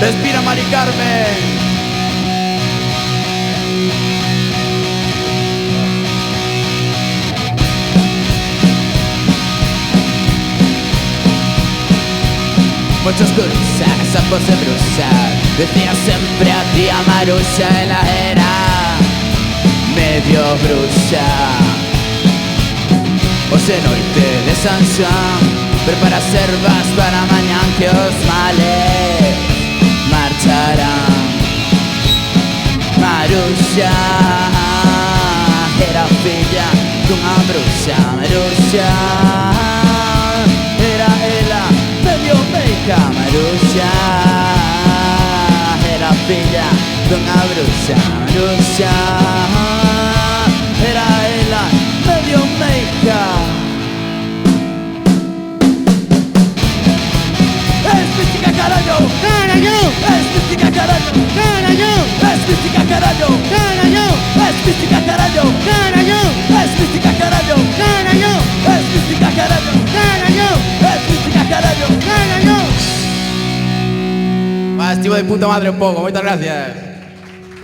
Respira, Mari Carmen. Muchas cosas ambos de brusar. Decía siempre a ti a Maruxa en la era medio bruxa. Hoxe noite de San Xoán, prepara servas para mañán que os males marcharán. Maruxa era filla dunha bruxa. Maruxa era ela medio meica. Maruxa era filla dunha bruxa. Maruxa era ela medio meica. Es mística, carallo. ¡Carallo! Es mística, carallo. ¡Carallo! Es mística, carallo. ¡Carallo! Es mística, carallo. ¡Carallo! Es mística, carallo. ¡Carallo! Es mística, carallo. ¡Carallo! Es mística, carallo. ¡Carallo! Estivo de puta madre un pouco, moitas gracias.